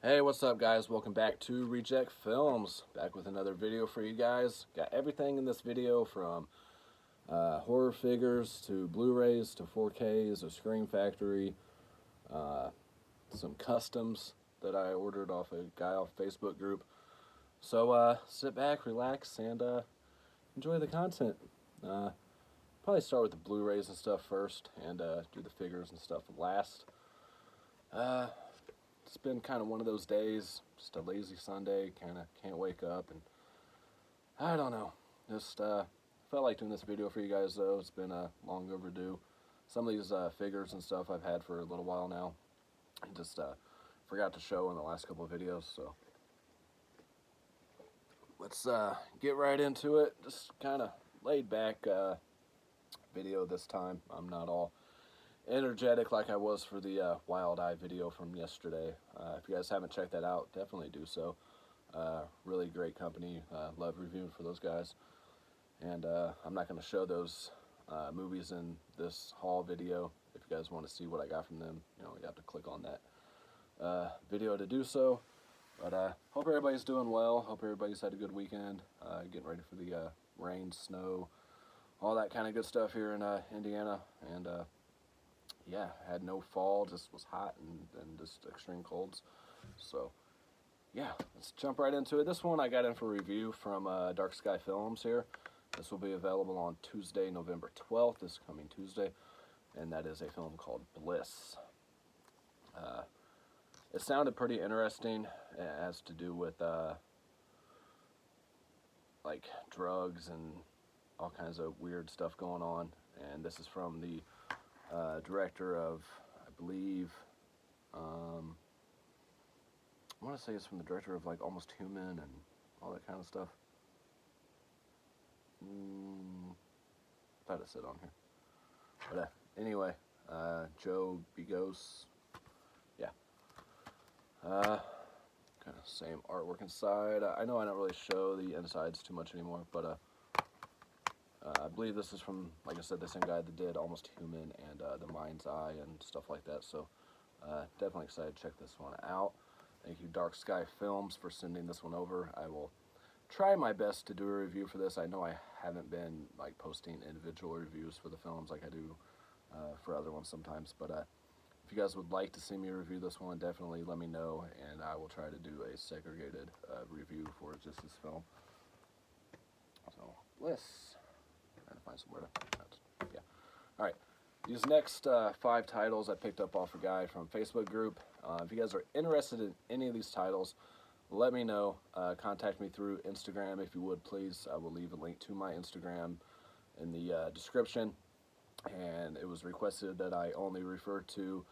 Hey, what's up guys? Welcome back to Reject Films. Back with another video for you guys. Got everything in this video from horror figures to Blu-rays to 4Ks, a Scream Factory, some customs that I ordered off a guy off Facebook group. So sit back, relax, and enjoy the content. Probably start with the Blu-rays and stuff first, and do the figures and stuff last. It's been kind of one of those days, just a lazy Sunday, kind of can't wake up, and I don't know, just felt like doing this video for you guys though. It's been long overdue. Some of these figures and stuff I've had for a little while now, and just forgot to show in the last couple of videos, so let's get right into it. Just kind of laid back video this time. I'm not all energetic like I was for the Wild Eye video from yesterday. If you guys haven't checked that out, definitely do so. Really great company. Love reviewing for those guys. And I'm not going to show those movies in this haul video. If you guys want to see what I got from them, you have to click on that video to do so. But hope everybody's doing well. Hope everybody's had a good weekend. Getting ready for the rain, snow, all that kind of good stuff here in Indiana. And yeah, had no fall, just was hot and just extreme colds. So yeah, let's jump right into it. This one I got in for review from Dark Sky Films here. This will be available on Tuesday, November 12th, this coming Tuesday, and that is a film called Bliss. It sounded pretty interesting. It has to do with like drugs and all kinds of weird stuff going on, and this is from the director of, I believe, I want to say it's from the director of like Almost Human and all that kind of stuff. Thought it said on here, but anyway, Joe Bigos, yeah, kind of same artwork inside. I know I don't really show the insides too much anymore, but I believe this is from, like I said, the same guy that did Almost Human and The Mind's Eye and stuff like that. So definitely excited to check this one out. Thank you, Dark Sky Films, for sending this one over. I will try my best to do a review for this. I know I haven't been like posting individual reviews for the films like I do for other ones sometimes. But if you guys would like to see me review this one, definitely let me know, and I will try to do a segregated review for just this film. So, Bliss. Trying to find somewhere to, yeah. All right, these next 5 titles I picked up off a guy from Facebook group. If you guys are interested in any of these titles, let me know. Contact me through Instagram if you would, please. I will leave a link to my Instagram in the description, and it was requested that I only refer to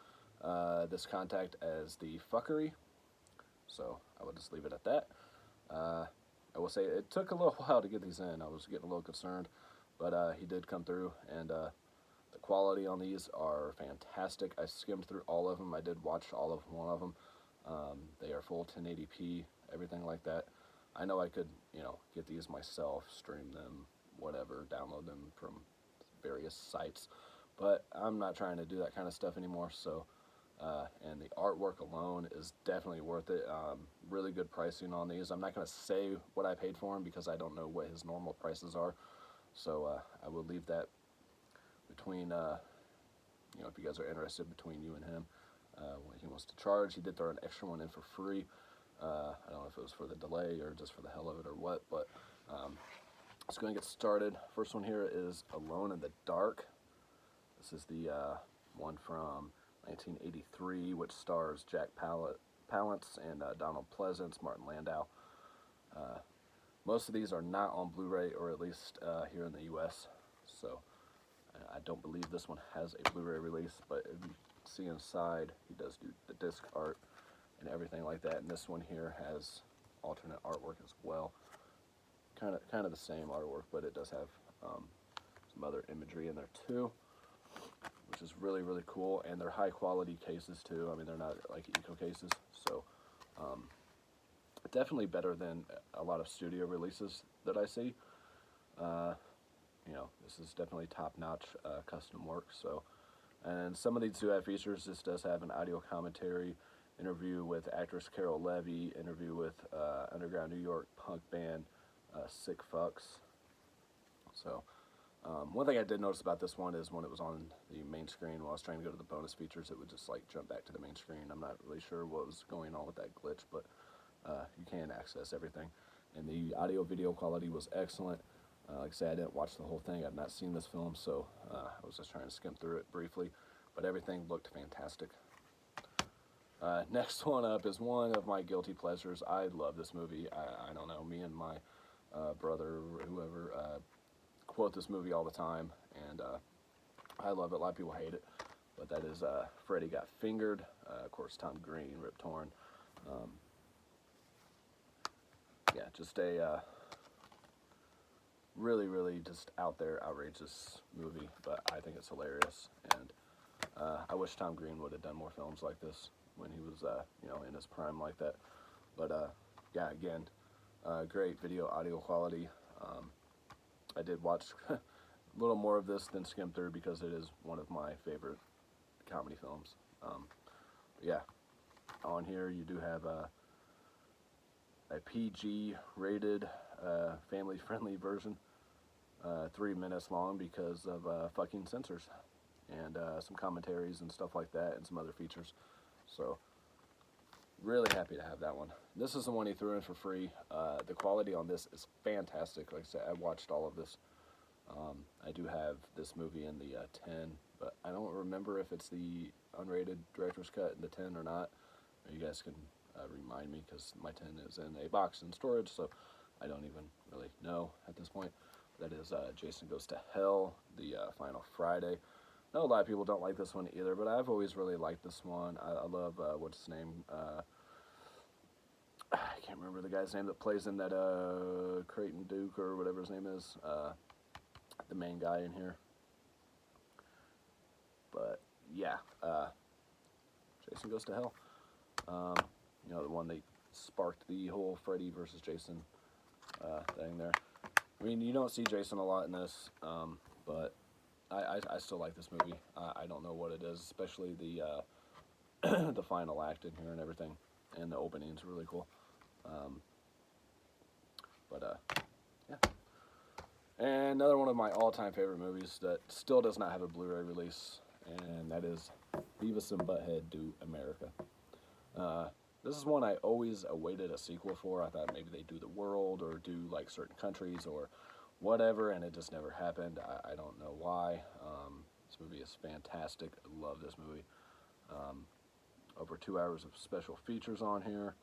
this contact as the fuckery, so I will just leave it at that. I will say it took a little while to get these in. I was getting a little concerned, but he did come through, and the quality on these are fantastic. I skimmed through all of them. I did watch all of one of them. They are full 1080p, everything like that. I know I could, get these myself, stream them, whatever, download them from various sites, but I'm not trying to do that kind of stuff anymore. So, and the artwork alone is definitely worth it. Really good pricing on these. I'm not going to say what I paid for them because I don't know what his normal prices are. So I will leave that between, if you guys are interested, between you and him, what he wants to charge. He did throw an extra one in for free. I don't know if it was for the delay or just for the hell of it or what, but let's go and get started. First one here is Alone in the Dark. This is the one from 1983, which stars Jack Palance and Donald Pleasance, Martin Landau. Most of these are not on Blu-ray, or at least here in the U.S., so I don't believe this one has a Blu-ray release, but if you see inside, he does do the disc art and everything like that, and this one here has alternate artwork as well. Kind of the same artwork, but it does have some other imagery in there too, which is really, really cool, and they're high-quality cases too. I mean, they're not like eco cases, so definitely better than a lot of studio releases that I see. This is definitely top-notch custom work. So, and some of these do have features. This does have an audio commentary interview with actress Carol Levy, interview with underground New York punk band Sick Fucks. So, one thing I did notice about this one is when it was on the main screen, when I was trying to go to the bonus features, it would just like jump back to the main screen. I'm not really sure what was going on with that glitch, but you can access everything. And the audio video quality was excellent. Like I said, I didn't watch the whole thing. I've not seen this film, so I was just trying to skim through it briefly. But everything looked fantastic. Next one up is one of my guilty pleasures. I love this movie. I don't know, me and my brother, whoever, quote this movie all the time, and I love it. A lot of people hate it, but that is Freddy Got Fingered. Of course, Tom Green, Rip Torn. Yeah, just a really, really just out there, outrageous movie, but I think it's hilarious, and I wish Tom Green would have done more films like this when he was, you know, in his prime like that. But yeah, again, great video audio quality. I did watch a little more of this than skim through because it is one of my favorite comedy films. Yeah, on here you do have a PG rated, family friendly version, 3 minutes long because of fucking censors and some commentaries and stuff like that and some other features. So really happy to have that one. This is the one he threw in for free. The quality on this is fantastic. Like I said, I watched all of this. I do have this movie in the 10, but I don't remember if it's the unrated director's cut in the 10 or not. You guys can remind me, because my 10 is in a box in storage, so I don't even really know at this point. That is Jason Goes to Hell, the final Friday. I know a lot of people don't like this one either, but I've always really liked this one. I love, what's his name? I can't remember the guy's name that plays in that Creighton Duke or whatever his name is. The main guy in here. But yeah, Jason Goes to Hell. You know, the one that sparked the whole Freddy versus Jason thing there. I mean, you don't see Jason a lot in this, but I still like this movie. I don't know what it is, especially the the final act in here and everything, and the opening's really cool. Yeah. And another one of my all-time favorite movies that still does not have a Blu-ray release, and that is Beavis and Butthead Do America. This is one I always awaited a sequel for. I thought maybe they'd do the world or do like certain countries or whatever, and it just never happened. I don't know why. This movie is fantastic. I love this movie. Over 2 hours of special features on here.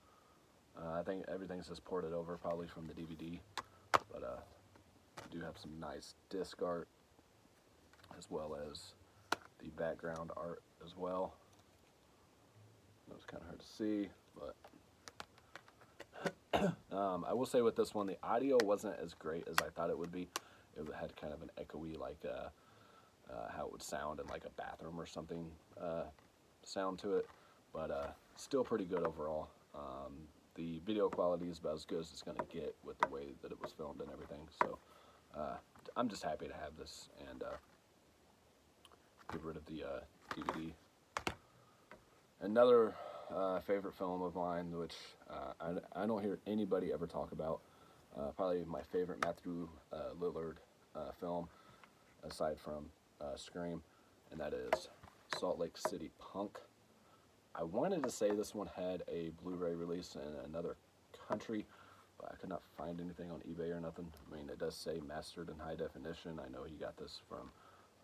I think everything's just ported over probably from the DVD, but we do have some nice disc art as well as the background art as well. It was kind of hard to see, but I will say with this one, the audio wasn't as great as I thought it would be. It had kind of an echoey, like how it would sound in like a bathroom or something sound to it, but still pretty good overall. The video quality is about as good as it's going to get with the way that it was filmed and everything, so I'm just happy to have this and get rid of the DVD. Another favorite film of mine, which I don't hear anybody ever talk about, probably my favorite Matthew Lillard film, aside from Scream, and that is Salt Lake City Punk. I wanted to say this one had a Blu-ray release in another country, but I could not find anything on eBay or nothing. I mean, it does say mastered in high definition. I know he got this from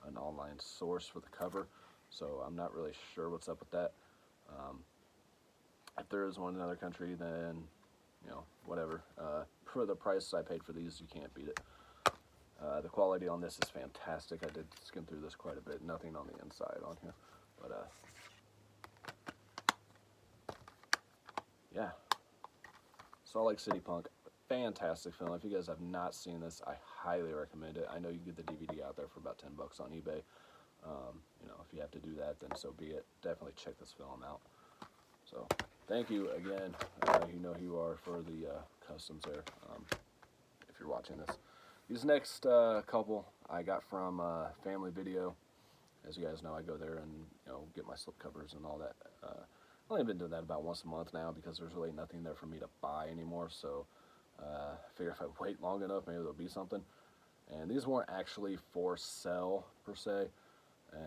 an online source for the cover, so I'm not really sure what's up with that. If there is one in another country, then, you know, whatever. For the price I paid for these, you can't beat it. The quality on this is fantastic. I did skim through this quite a bit. Nothing on the inside on here, but yeah. Salt Lake City Punk, fantastic film. If you guys have not seen this, I highly recommend it. I know you can get the DVD out there for about $10 on eBay. You know, if you have to do that, then so be it. Definitely check this film out. So, thank you again. You know who you are for the customs there, if you're watching this. These next couple I got from Family Video. As you guys know, I go there and, you know, get my slipcovers and all that only been doing that about once a month now because there's really nothing there for me to buy anymore. So I figure if I wait long enough, maybe there'll be something. And these weren't actually for sale per se.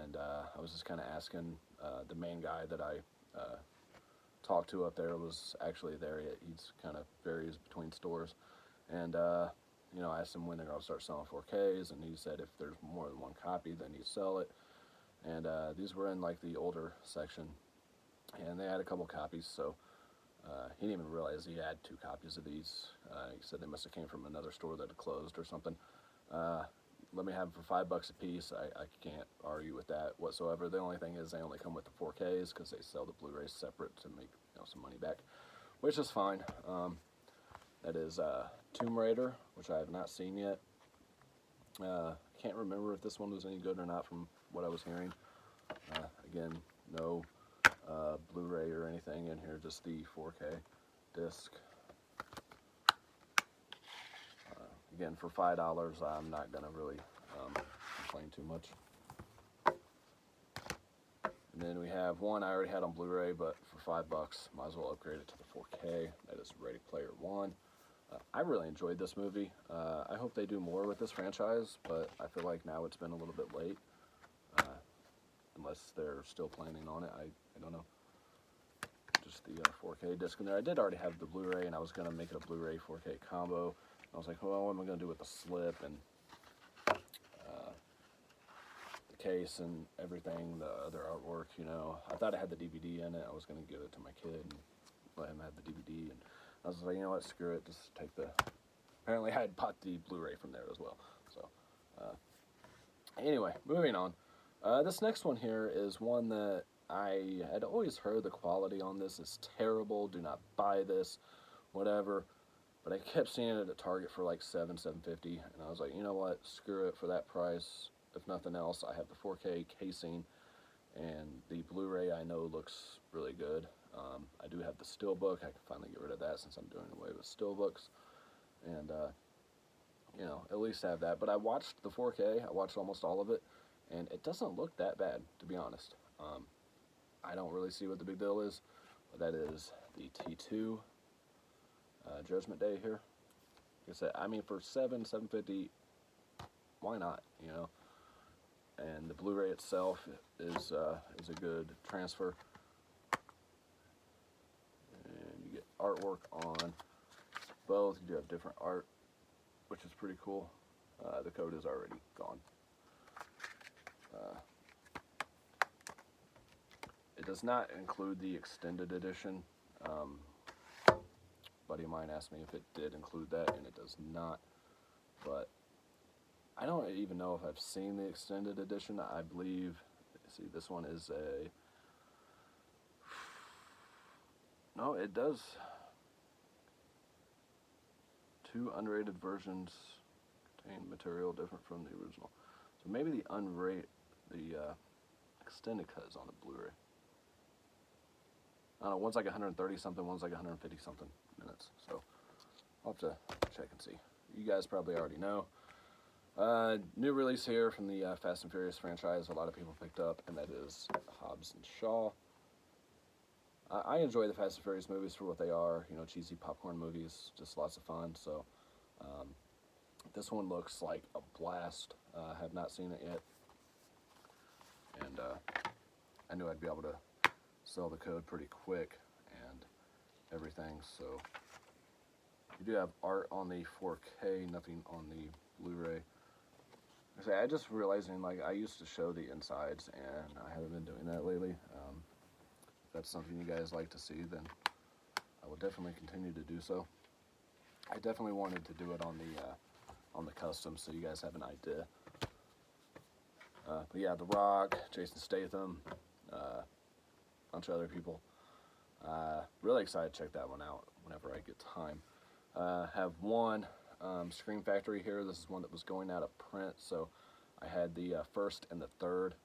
And I was just kind of asking the main guy that I talked to up there was actually there. He's kind of varies between stores. And you know, I asked him when they're going to start selling 4Ks, and he said if there's more than one copy, then you sell it. And these were in like the older section, and they had a couple copies, so he didn't even realize he had 2 copies of these. He said they must have came from another store that had closed or something. Let me have them for $5 a piece. I can't argue with that whatsoever. The only thing is they only come with the 4Ks because they sell the Blu-rays separate to make, you know, some money back, which is fine. That is Tomb Raider, which I have not seen yet. Can't remember if this one was any good or not from what I was hearing. Again, no Blu-ray or anything in here, just the 4K disc. Again, for $5, I'm not going to really complain too much. And then we have one I already had on Blu-ray, but for $5, might as well upgrade it to the 4K. That is Ready Player One. I really enjoyed this movie. I hope they do more with this franchise, but I feel like now it's been a little bit late. Unless they're still planning on it, I don't know. Just the 4K disc in there. I did already have the Blu-ray, and I was going to make it a Blu-ray 4K combo. I was like, well, what am I going to do with the slip and the case and everything, the other artwork, you know. I thought I had the DVD in it. I was going to give it to my kid and let him have the DVD. And I was like, you know what, screw it. Just take the... Apparently, I had bought the Blu-ray from there as well. So, anyway, moving on. This next one here is one that I had always heard the quality on this is terrible. Do not buy this, whatever. But I kept seeing it at Target for like $7.50, and I was like, you know what, screw it for that price. If nothing else, I have the 4K casing, and the Blu-ray I know looks really good. I do have the Steelbook. I can finally get rid of that since I'm doing away with Steelbooks, and you know, at least have that. But I watched the 4K. I watched almost all of it, and it doesn't look that bad, to be honest. I don't really see what the big deal is, but that is the T2. Judgment Day here. Like I said, I mean, for $7.50, why not? You know, and the Blu-ray itself is a good transfer, and you get artwork on both. You do have different art, which is pretty cool. The code is already gone. It does not include the extended edition. Buddy of mine asked me if it did include that, and it does not. But I don't even know if I've seen the extended edition. I believe, let's see, this one is a... No, it does. 2 unrated versions contain material different from the original. So maybe the extended cut is on the Blu-ray. I don't know, one's like 130 something, one's like 150 something minutes. So I'll have to check and see. You guys probably already know. New release here from the Fast and Furious franchise. A lot of people picked up, and that is Hobbs and Shaw. I enjoy the Fast and Furious movies for what they are. You know, cheesy popcorn movies, just lots of fun. So this one looks like a blast. I have not seen it yet, and I knew I'd be able to sell the code pretty quick and everything. So you do have art on the 4K, nothing on the Blu-ray. I just realizing, like, I used to show the insides, and I haven't been doing that lately. If that's something you guys like to see, then I will definitely continue to do so. I definitely wanted to do it on the custom, so you guys have an idea. But yeah, The Rock, Jason Statham, bunch of other people. Really excited to check that one out whenever I get time. Have one Scream Factory here. This is one that was going out of print, so I had the first and the third,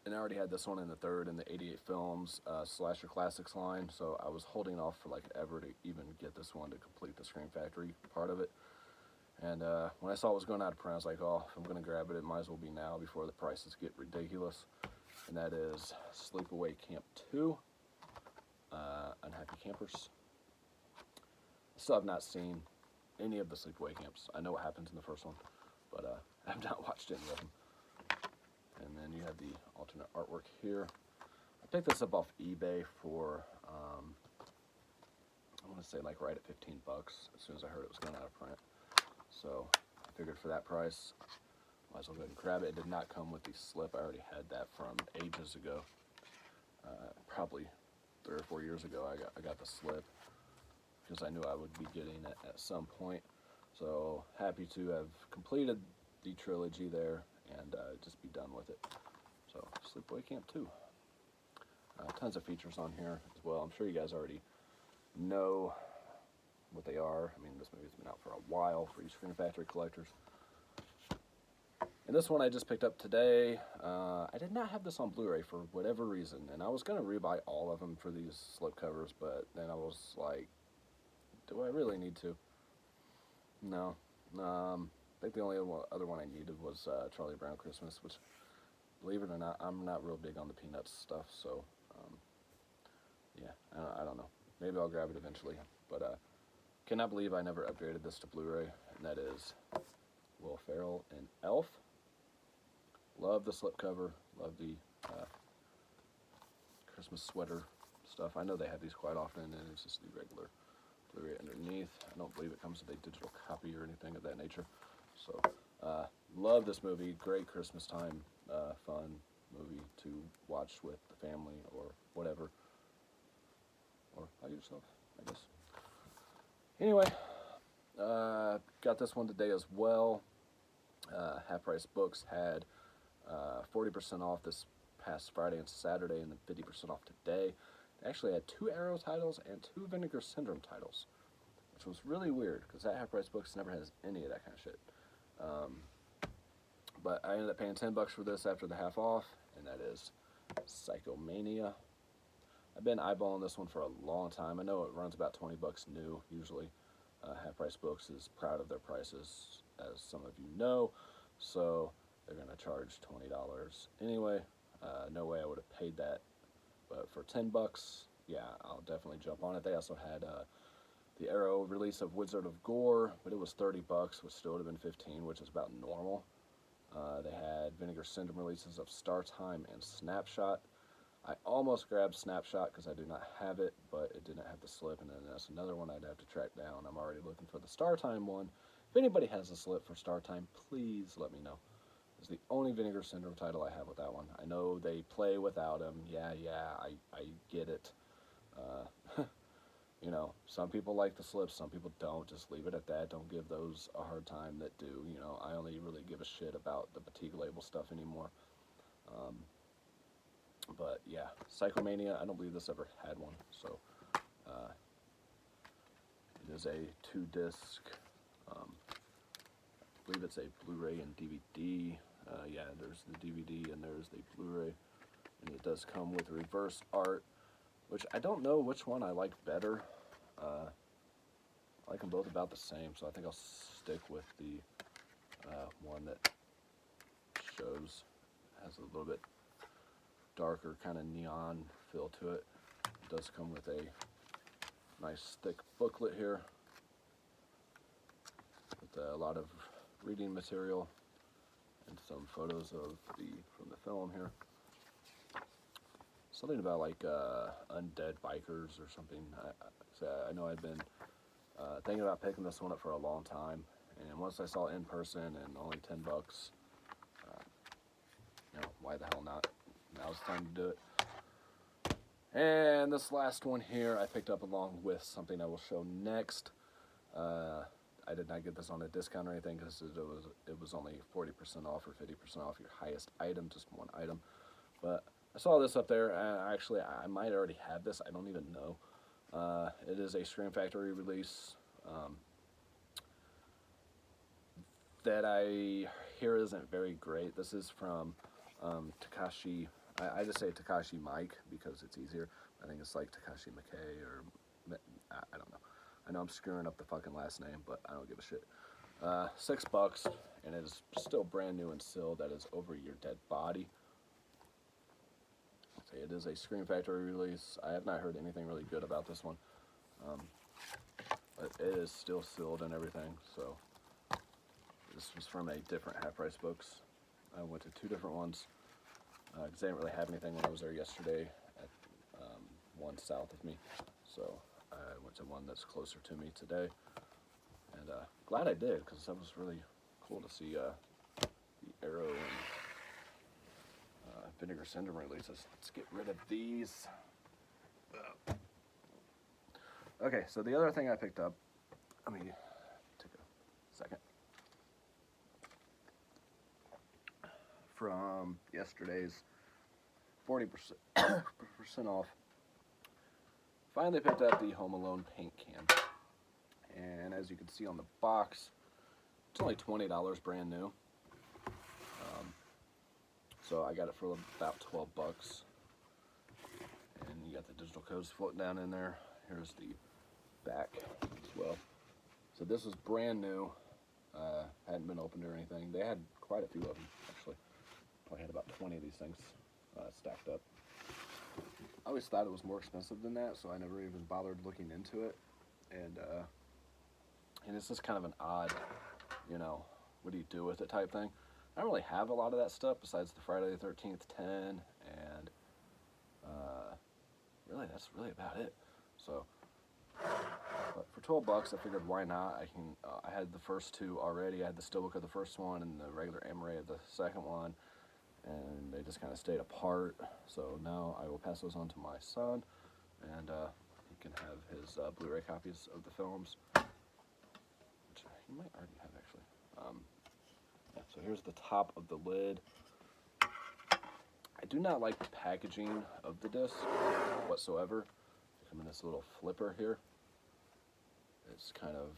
and I already had this one in the third in the 88 Films Slasher Classics line, so I was holding off for like ever to even get this one to complete the Scream Factory part of it. And when I saw it was going out of print, I was like, oh, if I'm going to grab it, it might as well be now before the prices get ridiculous. And that is Sleepaway Camp 2. campers. I still have not seen any of the sleepaway camps. I know what happens in the first one, but I have not watched any of them. And then you have the alternate artwork here. I picked this up off eBay for, I want to say like right at 15 bucks as soon as I heard it was going out of print. So I figured for that price, might as well go ahead and grab it. It did not come with the slip. I already had that from ages ago. Probably 3 or 4 years ago I got the slip because I knew I would be getting it at some point. So happy to have completed the trilogy there and just be done with it. So Sleepaway Camp 2. Tons of features on here as well. I'm sure you guys already know what they are. I mean, this movie's been out for a while for you Screen Factory collectors. And this one I just picked up today. I did not have this on Blu-ray for whatever reason, and I was going to rebuy all of them for these slipcovers, but then I was like, do I really need to? No. I think the only other one I needed was Charlie Brown Christmas, which, believe it or not, I'm not real big on the Peanuts stuff, so, yeah, I don't know. Maybe I'll grab it eventually, but cannot believe I never upgraded this to Blu-ray, and that is Will Ferrell and Elf. Love the slipcover, love the Christmas sweater stuff. I know they have these quite often, and it's just the regular Blu-ray underneath. I don't believe it comes with a digital copy or anything of that nature. So, love this movie. Great Christmas time, fun movie to watch with the family or whatever. Or by yourself, I guess. Anyway, got this one today as well. Half Price Books had 40% off this past Friday and Saturday, and then 50% off today. They actually had 2 Arrow titles and 2 Vinegar Syndrome titles, which was really weird because that Half Price Books never has any of that kind of shit. But I ended up paying 10 bucks for this after the half off, and that is Psychomania. I've been eyeballing this one for a long time. I know it runs about 20 bucks new usually. Half Price Books is proud of their prices, as some of you know, so they're going to charge $20 anyway. No way I would have paid that, but for 10 bucks, yeah, I'll definitely jump on it. They also had the Arrow release of Wizard of Gore, but it was 30 bucks, which still would have been 15, which is about normal. They had Vinegar Syndrome releases of Star Time and Snapshot. I almost grabbed Snapshot because I do not have it, but it did not have the slip, and then that's another one I'd have to track down. I'm already looking for the Star Time one. If anybody has a slip for Star Time, please let me know. It's the only Vinegar Syndrome title I have with that one. I know they play without him. Yeah, I get it. You know, some people like the slips, some people don't. Just leave it at that. Don't give those a hard time that do. You know, I only really give a shit about the Fatigue label stuff anymore. But yeah, Psychomania, I don't believe this ever had one. So it is a 2-disc. I believe it's a Blu-ray and DVD. Yeah, there's the DVD and there's the Blu-ray. And it does come with reverse art, which I don't know which one I like better. I like them both about the same, so I think I'll stick with the one that shows, has a little bit darker kind of neon feel to it. It does come with a nice thick booklet here with a lot of reading material and some photos from the film here. Something about like undead bikers or something. I know I'd been thinking about picking this one up for a long time, and once I saw it in person and only 10 bucks, you know, why the hell not? Now's the time to do it. And this last one here I picked up along with something I will show next. I did not get this on a discount or anything because it was only 40% off or 50% off your highest item, just one item. But I saw this up there, and actually I might already have this, I don't even know. It is a Scream Factory release that I hear isn't very great. This is from Takashi, I just say Takashi Mike because it's easier. I think it's like Takashi McKay or, I don't know. I know I'm screwing up the fucking last name, but I don't give a shit. $6, and it is still brand new and sealed. That is Over Your Dead Body. It is a Scream Factory release. I have not heard anything really good about this one. But it is still sealed and everything, so this was from a different Half Price Books. I went to 2 different ones because they didn't really have anything when I was there yesterday at one south of me, so I went to one that's closer to me today, and glad I did, because that was really cool to see the Arrow and Vinegar Syndrome releases. Let's get rid of these. Okay, so the other thing I picked up, let me take a second, from yesterday's 40% off. Finally picked up the Home Alone paint can, and as you can see on the box, it's only $20 brand new. So I got it for about 12 bucks, and you got the digital codes floating down in there. Here's the back as well. So this was brand new, hadn't been opened or anything. They had quite a few of them, actually. Probably had about 20 of these things stacked up. I always thought it was more expensive than that, so I never even bothered looking into it. And it's just kind of an odd, you know, what do you do with it type thing. I don't really have a lot of that stuff besides the Friday the 13th 10, and really that's really about it. So, but for 12 bucks, I figured why not? I had the first 2 already. I had the Steelbook of the first one and the regular Amaray of the second one, and they just kind of stayed apart. So now I will pass those on to my son, and he can have his Blu-ray copies of the films, which he might already have actually. Yeah, so here's the top of the lid. I do not like the packaging of the disc whatsoever. They come in this little flipper here. It's kind of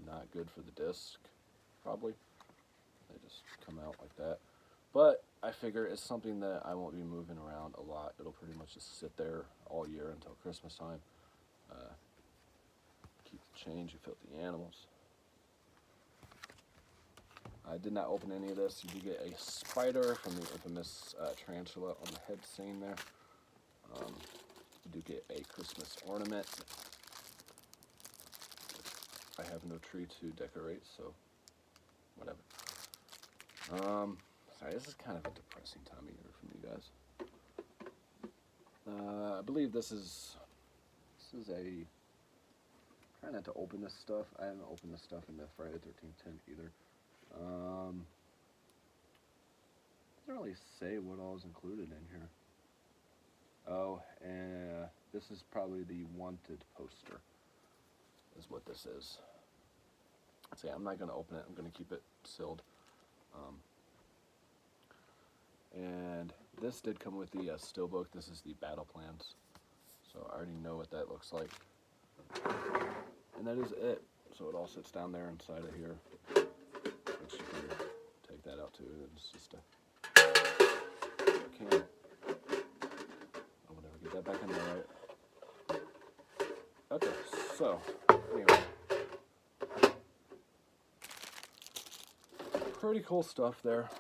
not good for the disc, probably. They just come out like that. But I figure it's something that I won't be moving around a lot. It'll pretty much just sit there all year until Christmas time. Keep the change, you filthy animals. I did not open any of this. You do get a spider from the infamous tarantula on the head scene there. You do get a Christmas ornament. I have no tree to decorate, so whatever. Sorry, this is kind of a depressing time of year for you guys. I believe this is a... Try not to open this stuff. I haven't opened this stuff in the Friday the 13th 10 either. Doesn't really say what all is included in here. Oh, and this is probably the wanted poster, is what this is. So yeah, I'm not going to open it. I'm going to keep it sealed. And this did come with the Steelbook. This is the Battle Plans. So I already know what that looks like. And that is it. So it all sits down there inside of here. Which you can take that out too. It's just a can. I will never get that back in there, right? Okay, so anyway. Pretty cool stuff there.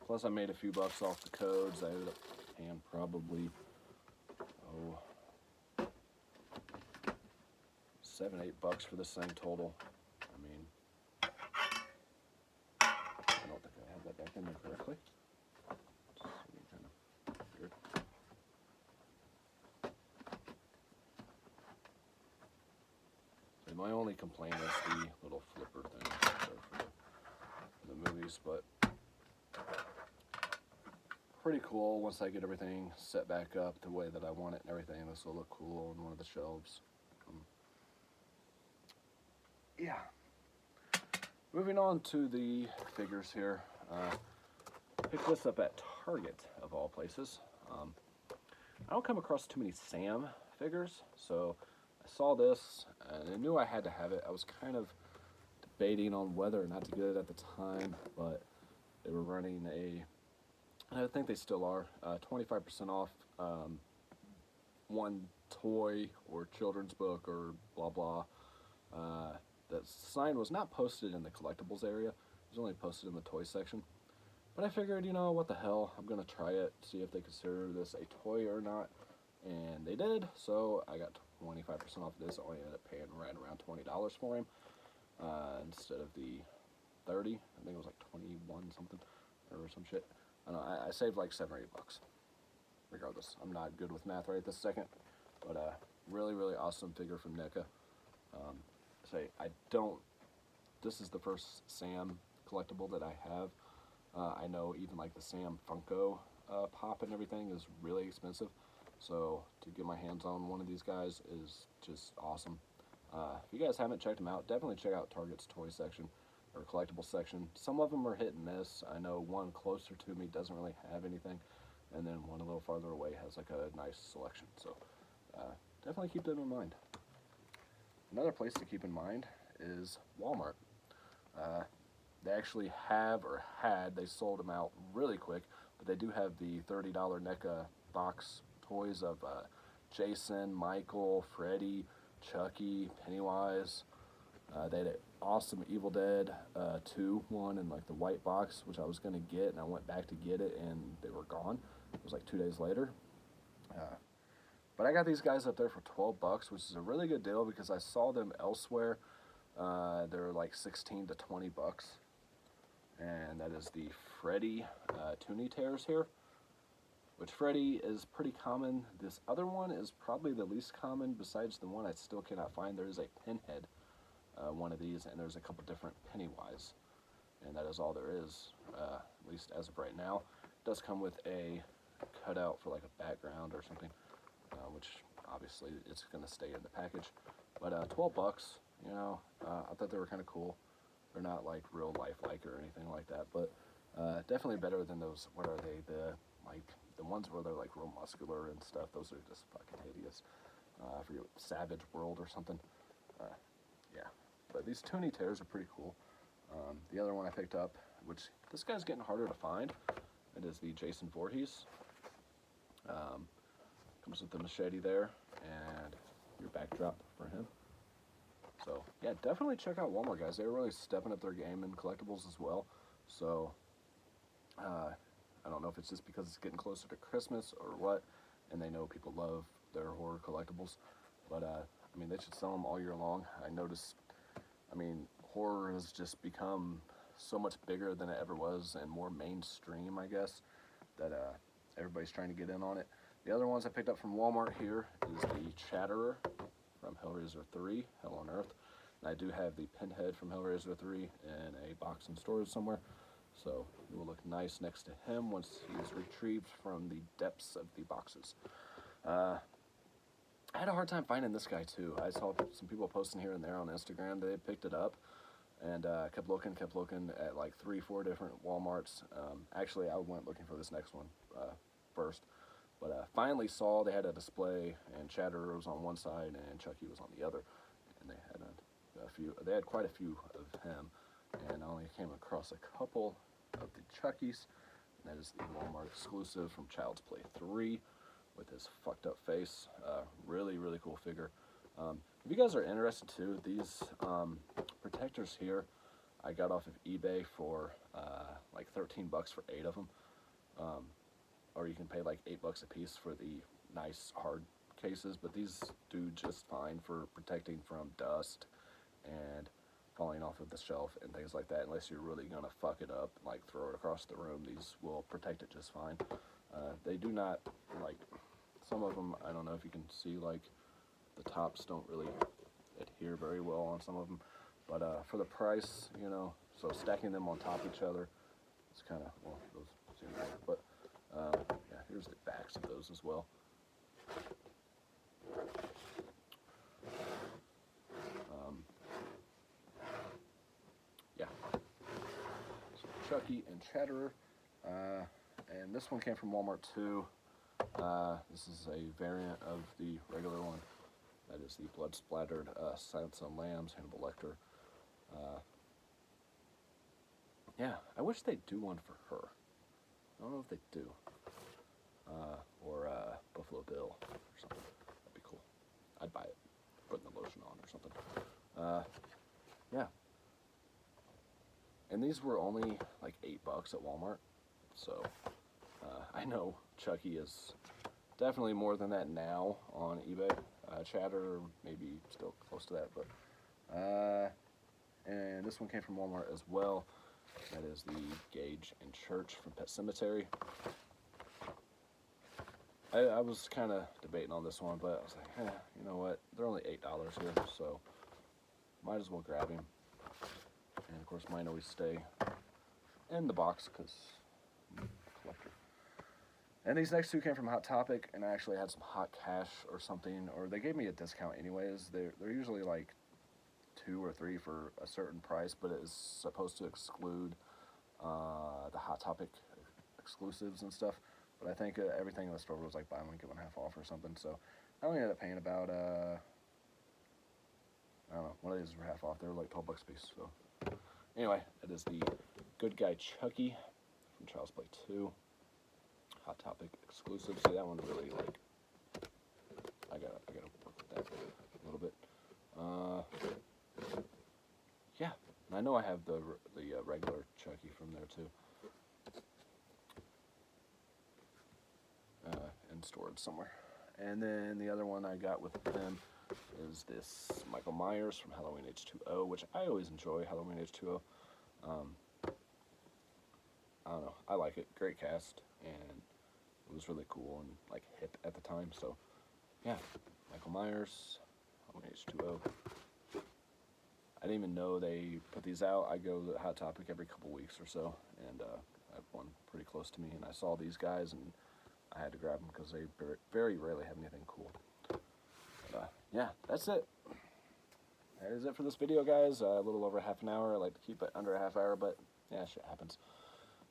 Plus I made a few bucks off the codes. I ended up paying probably $7-8 for this thing total. I mean, I don't think I have that back in there correctly. Kind of weird. So my only complaint is the little flipper thing for the movies, but pretty cool. Once I get everything set back up the way that I want it and everything, this will look cool on one of the shelves. Yeah. Moving on to the figures here. Picked this up at Target, of all places. I don't come across too many Sam figures, so I saw this, and I knew I had to have it. I was kind of debating on whether or not to get it at the time, but they were running and I think they still are, 25% off one toy or children's book or blah blah. The sign was not posted in the collectibles area. It was only posted in the toy section. But I figured, you know, what the hell, I'm going to try it, see if they consider this a toy or not. And they did, so I got 25% off of this. I only ended up paying right around $20 for him instead of the 30. I think it was like 21 something or some shit. I don't know, I saved like 7 or 8 bucks. Regardless, I'm not good with math right this second, but really, really awesome figure from NECA. I don't. This is the first Sam collectible that I have. I know even like the Sam Funko pop and everything is really expensive, so to get my hands on one of these guys is just awesome. If you guys haven't checked them out, definitely check out Target's toy section or collectible section. Some of them are hit and miss. I know one closer to me doesn't really have anything, and then one a little farther away has like a nice selection. So definitely keep that in mind. Another place to keep in mind is Walmart. They actually have, or had, they sold them out really quick, but they do have the $30 NECA box toys of Jason, Michael, Freddy, Chucky, Pennywise. They had an awesome Evil Dead 2 one in like the white box, which I was going to get, and I went back to get it, and they were gone. It was like 2 days later. But I got these guys up there for 12 bucks, which is a really good deal because I saw them elsewhere. They're like 16 to 20 bucks. And that is the Freddy Toonie Tears here, which Freddy is pretty common. This other one is probably the least common besides the one I still cannot find. There is a Pinhead, one of these, and there's a couple different Pennywise. And that is all there is, at least as of right now. It does come with a cutout for like a background or something, which obviously it's going to stay in the package. But 12 bucks, you know, I thought they were kind of cool. They're not like real lifelike or anything like that, but definitely better than those. What are they? The ones where they're like real muscular and stuff. Those are just fucking hideous. I forget, Savage World or something. Yeah, but these Toonie Tears are pretty cool. The other one I picked up, which this guy's getting harder to find, it is the Jason Voorhees. Comes with the machete there and your backdrop for him. So, yeah, definitely check out Walmart, guys. They're really stepping up their game in collectibles as well. So, I don't know if it's just because it's getting closer to Christmas or what, and they know people love their horror collectibles. But, I mean, they should sell them all year long. I noticed, I mean, horror has just become so much bigger than it ever was and more mainstream, I guess, that everybody's trying to get in on it. The other ones I picked up from Walmart here is the Chatterer from Hellraiser 3, Hell on Earth. And I do have the Pinhead from Hellraiser 3 in a box in storage somewhere. So it will look nice next to him once he's retrieved from the depths of the boxes. I had a hard time finding this guy too. I saw some people posting here and there on Instagram. They picked it up and kept looking at like 3-4 different Walmarts. Actually, I went looking for this next one first. But finally saw they had a display, and Chatterer was on one side, and Chucky was on the other, and they had they had quite a few of him, and I only came across a couple of the Chuckies, and that is the Walmart exclusive from Child's Play 3, with his fucked up face. Really, really cool figure. If you guys are interested too, these protectors here, I got off of eBay for like 13 bucks for 8 of them. Or you can pay like $8 a piece for the nice hard cases, but these do just fine for protecting from dust and falling off of the shelf and things like that. Unless you're really gonna fuck it up, like throw it across the room, these will protect it just fine. They do not, like, some of them, I don't know if you can see, like the tops don't really adhere very well on some of them, but for the price, you know, so stacking them on top of each other, it's kind of, well, those seem right, but yeah, here's the backs of those as well. Yeah, so Chucky and Chatterer, and this one came from Walmart too. This is a variant of the regular one. That is the blood-splattered Silence of the Lambs, Hannibal Lecter. Yeah, I wish they'd do one for her. I don't know if they do. Or Buffalo Bill or something. That'd be cool. I'd buy it. Putting the lotion on or something. Yeah. And these were only like $8 at Walmart. So I know Chucky is definitely more than that now on eBay. Chatter, maybe still close to that, but and this one came from Walmart as well. That is the Gage and Church from Pet Cemetery. I was kind of debating on this one, but I was like, you know what? They're only $8 here, so might as well grab him. And of course, mine always stay in the box because I'm a collector. And these next two came from Hot Topic, and I actually had some hot cash or something, or they gave me a discount anyways. They're usually like 2 or 3 for a certain price, but it is supposed to exclude the Hot Topic exclusives and stuff. But I think everything in the store was like buy one, get one half off or something. So I only ended up paying about, I don't know, one of these were half off. They were like 12 bucks a piece. So anyway, it is the Good Guy Chucky from Child's Play 2. Hot Topic exclusive. See, that one really, like, I gotta work with that a little bit. Yeah, and I know I have the regular Chucky from there too. In storage somewhere. And then the other one I got with them is this Michael Myers from Halloween H2O, which I always enjoy, Halloween H2O. I don't know, I like it. Great cast, and it was really cool and like hip at the time. So yeah, Michael Myers, Halloween H2O. I didn't even know they put these out. I go to Hot Topic every couple weeks or so, and I have one pretty close to me, and I saw these guys, and I had to grab them because they very rarely have anything cool. But, yeah, that's it. That is it for this video, guys. A little over half an hour. I like to keep it under a half hour, but yeah, shit happens.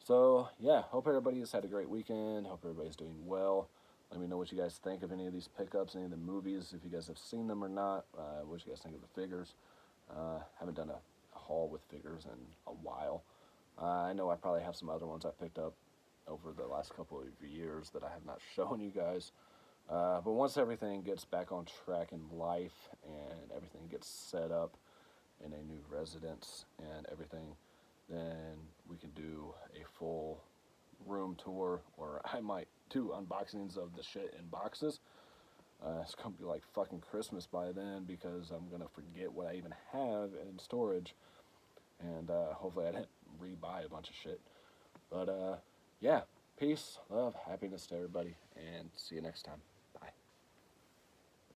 So, yeah, hope everybody's had a great weekend. Hope everybody's doing well. Let me know what you guys think of any of these pickups, any of the movies, if you guys have seen them or not. What you guys think of the figures. Haven't done a haul with figures in a while. I know I probably have some other ones I picked up over the last couple of years that I have not shown you guys. But once everything gets back on track in life and everything gets set up in a new residence and everything, then we can do a full room tour, or I might do unboxings of the shit in boxes. It's going to be like fucking Christmas by then because I'm going to forget what I even have in storage. And hopefully I didn't rebuy a bunch of shit. But yeah, peace, love, happiness to everybody, and see you next time.